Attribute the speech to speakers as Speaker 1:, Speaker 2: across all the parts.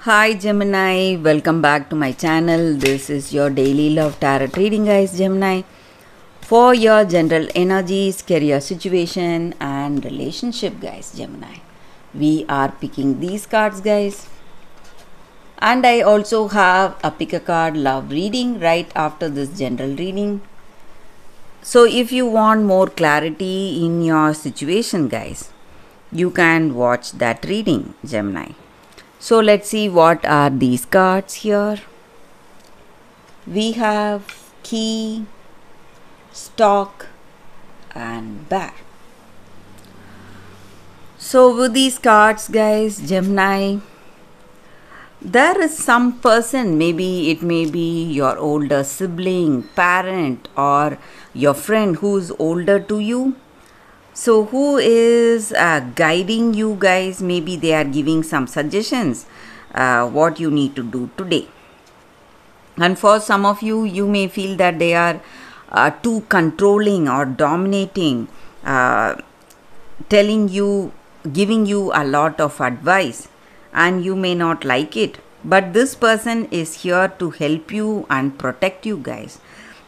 Speaker 1: Hi Gemini, welcome back to my channel. This is your daily love tarot reading, guys. Gemini, for your general energies, career situation and relationship, guys. Gemini, we are picking these cards, guys, and I also have a pick a card love reading right after this general reading. So if you want more clarity in your situation, guys, you can watch that reading, Gemini. So let's see what are these cards here. We have key, stock and bear. So with these cards, guys, Gemini, there is some person, maybe it may be your older sibling, parent or your friend who is older to you. So who is guiding you, guys? Maybe they are giving some suggestions what you need to do today. And for some of you, you may feel that they are too controlling or dominating, telling you, giving you a lot of advice, and you may not like it. But this person is here to help you and protect you, guys.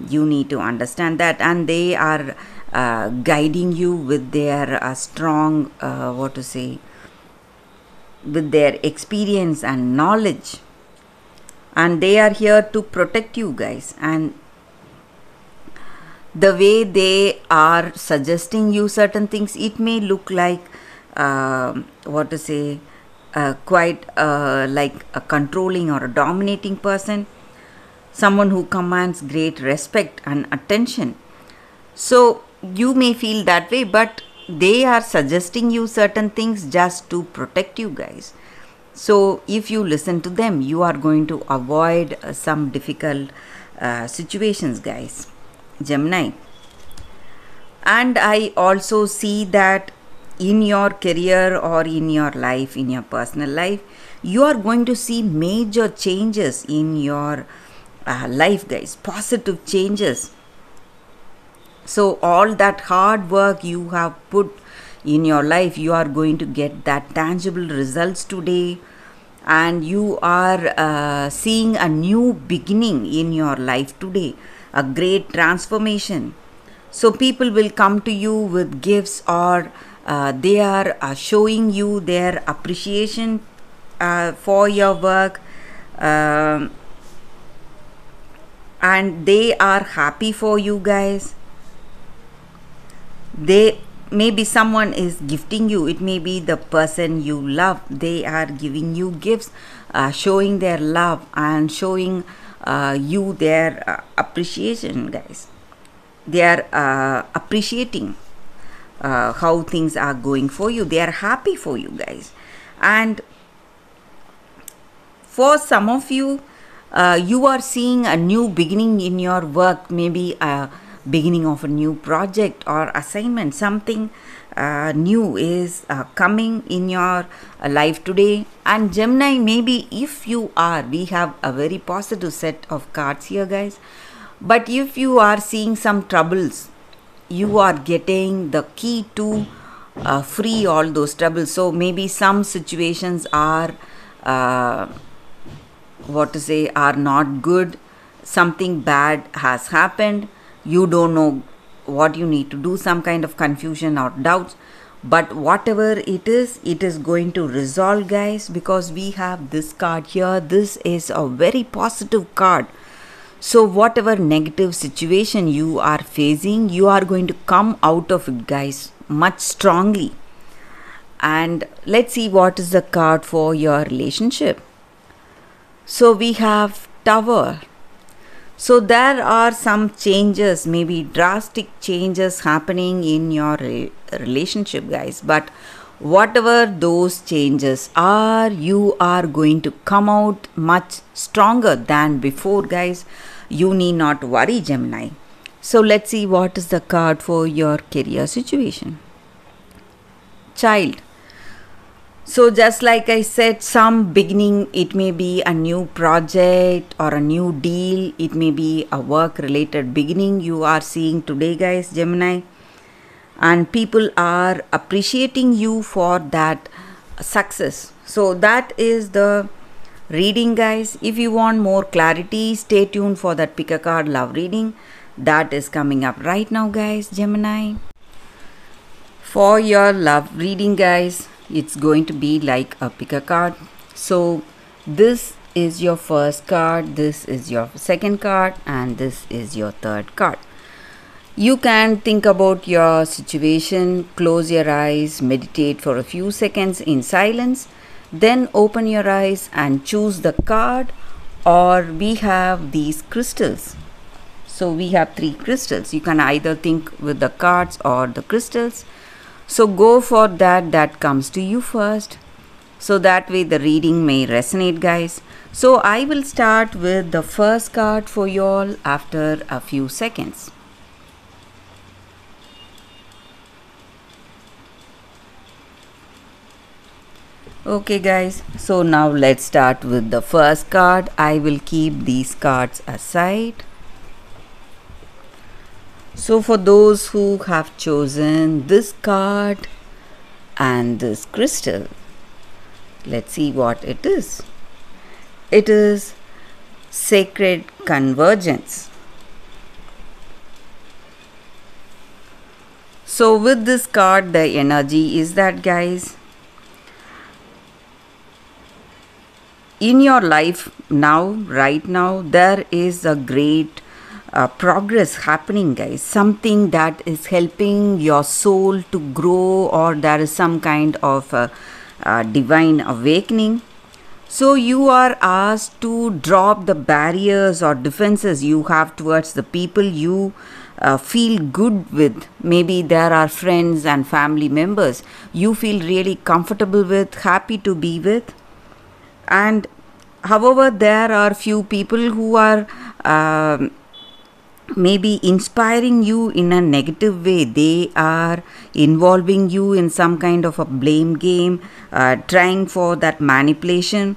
Speaker 1: You need to understand that, and they are guiding you with their strong, with their experience and knowledge, and they are here to protect you, guys. And the way they are suggesting you certain things, it may look like quite like a controlling or a dominating person, someone who commands great respect and attention. So you may feel that way, but they are suggesting you certain things just to protect you, guys. So if you listen to them, you are going to avoid some difficult situations, guys, Gemini. And I also see that in your career or in your life, in your personal life, you are going to see major changes in your life, guys, positive changes. So all that hard work you have put in your life, you are going to get that tangible results today, and you are seeing a new beginning in your life today, a great transformation. So people will come to you with gifts, or they are showing you their appreciation for your work, and they are happy for you, guys. They maybe someone is gifting you, it may be the person you love. They are giving you gifts, showing their love and showing you their appreciation, guys. They are appreciating how things are going for you. They are happy for you, guys. And for some of you, you are seeing a new beginning in your work, maybe a beginning of a new project or assignment. Something new is coming in your life today. And Gemini, maybe if you are, we have a very positive set of cards here, guys, but if you are seeing some troubles, you are getting the key to free all those troubles. So maybe some situations are are not good. Something bad has happened, you don't know what you need to do, some kind of confusion or doubts. But whatever it is going to resolve, guys, because we have this card here. This is a very positive card. So whatever negative situation you are facing, you are going to come out of it, guys, much strongly. And let's see what is the card for your relationship. So we have Tower. So there are some changes, maybe drastic changes happening in your relationship, guys. But whatever those changes are, you are going to come out much stronger than before, guys. You need not worry, Gemini. So let's see what is the card for your career situation. Child. So just like I said, some beginning, it may be a new project or a new deal. It may be a work related beginning you are seeing today, guys, Gemini. And people are appreciating you for that success. So that is the reading, guys. If you want more clarity, stay tuned for that pick a card love reading that is coming up right now, guys. Gemini, for your love reading, guys, it's going to be like a pick a card. So this is your first card, this is your second card, and this is your third card. You can think about your situation, close your eyes, meditate for a few seconds in silence, then open your eyes and choose the card. Or we have these crystals. So we have 3 crystals. You can either think with the cards or the crystals. So go for that comes to you first. So that way the reading may resonate, guys. So I will start with the first card for you all after a few seconds. Okay, guys, so now let's start with the first card. I will keep these cards aside. So for those who have chosen this card and this crystal, let's see what it is. It is Sacred Convergence. So with this card, the energy is that, guys, in your life now, right now, there is a great progress happening, guys. Something that is helping your soul to grow, or there is some kind of divine awakening. So you are asked to drop the barriers or defenses you have towards the people you feel good with. Maybe there are friends and family members you feel really comfortable with, happy to be with. And however, there are few people who are maybe inspiring you in a negative way. They are involving you in some kind of a blame game, trying for that manipulation,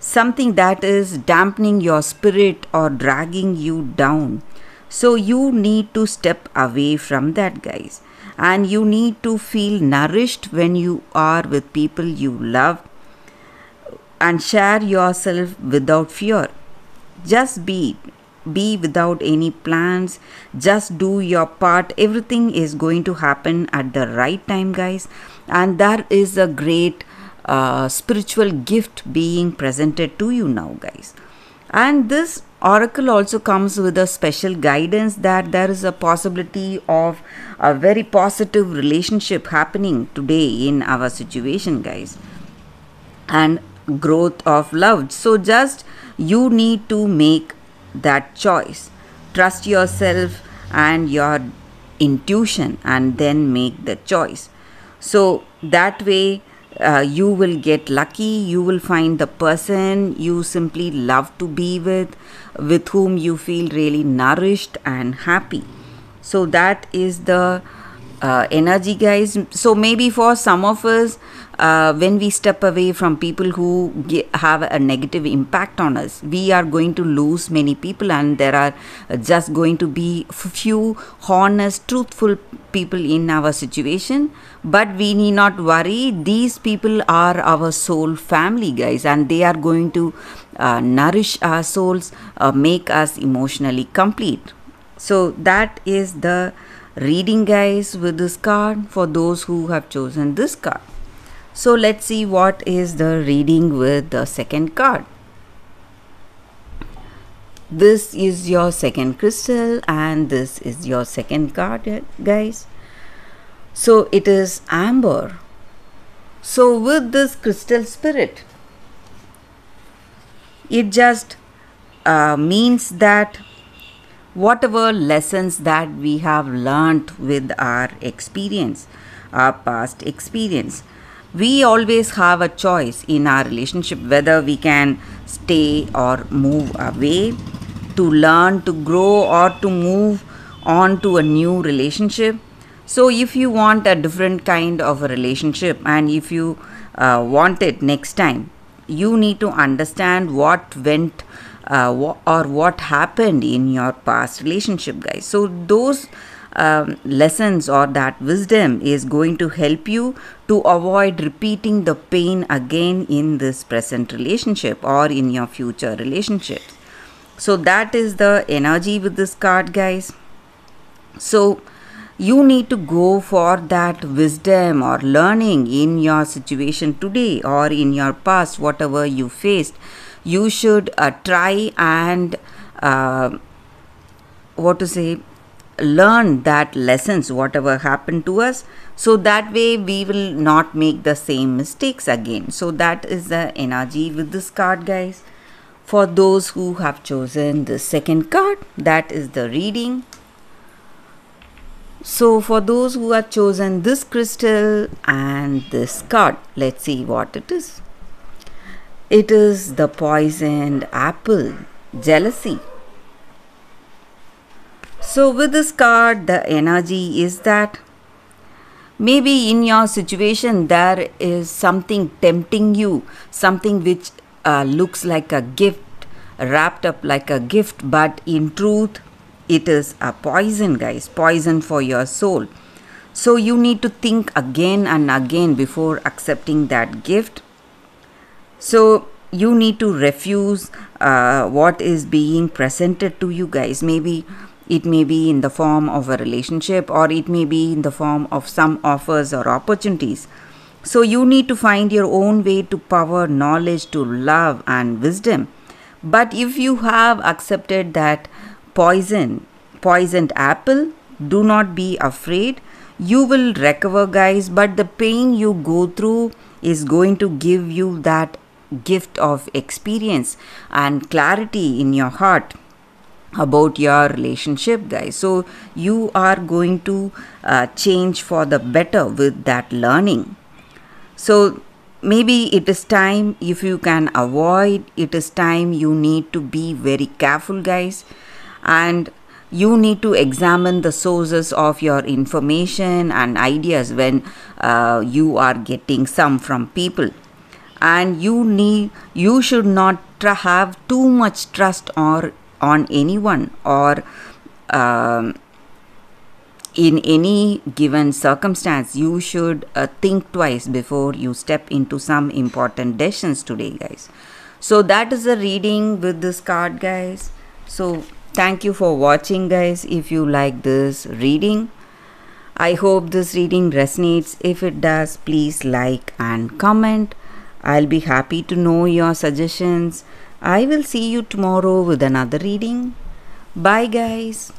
Speaker 1: something that is dampening your spirit or dragging you down. So you need to step away from that, guys, and you need to feel nourished when you are with people you love, and share yourself without fear. Just be without any plans. Just do your part. Everything is going to happen at the right time, guys, and there is a great spiritual gift being presented to you now, guys. And this oracle also comes with a special guidance that there is a possibility of a very positive relationship happening today in our situation, guys, and growth of love. So just you need to make that choice. Trust yourself and your intuition, and then make the choice. So that way you will get lucky. You will find the person you simply love to be with whom you feel really nourished and happy. So that is the energy, guys. So maybe for some of us, when we step away from people who have a negative impact on us, we are going to lose many people, and there are just going to be few honest, truthful people in our situation. But we need not worry. These people are our soul family, guys, and they are going to nourish our souls, make us emotionally complete. So that is the reading, guys, with this card for those who have chosen this card. So let's see what is the reading with the second card. This is your second crystal, and this is your second card, guys. So it is Amber. So with this crystal spirit, it just means that whatever lessons that we have learnt with our experience, our past experience, we always have a choice in our relationship whether we can stay or move away, to learn, to grow, or to move on to a new relationship. So if you want a different kind of a relationship, and if you want it next time, you need to understand what went or what happened in your past relationship, guys. So those lessons or that wisdom is going to help you to avoid repeating the pain again in this present relationship or in your future relationships. So that is the energy with this card, guys. So you need to go for that wisdom or learning in your situation today or in your past, whatever you faced. You should try and learn that lessons, whatever happened to us, so that way we will not make the same mistakes again. So that is the energy with this card, guys. For those who have chosen the second card, that is the reading. So for those who have chosen this crystal and this card, let's see what it is. It is the poisoned apple, jealousy. So with this card, the energy is that maybe in your situation there is something tempting you, something which looks like a gift, wrapped up like a gift, but in truth it is a poison, guys, poison for your soul. So you need to think again and again before accepting that gift. So you need to refuse what is being presented to you, guys. Maybe it may be in the form of a relationship, or it may be in the form of some offers or opportunities. So you need to find your own way to power knowledge, to love and wisdom. But if you have accepted that poisoned apple, do not be afraid. You will recover, guys, but the pain you go through is going to give you that gift of experience and clarity in your heart about your relationship, guys. So you are going to change for the better with that learning. So maybe it is time, if you can avoid, it is time you need to be very careful, guys, and you need to examine the sources of your information and ideas when you are getting some from people. And you should not have too much trust on anyone or in any given circumstance. You should think twice before you step into some important decisions today, guys. So that is the reading with this card, guys. So thank you for watching, guys. If you like this reading, I hope this reading resonates. If it does, please like and comment. I'll be happy to know your suggestions. I will see you tomorrow with another reading. Bye, guys.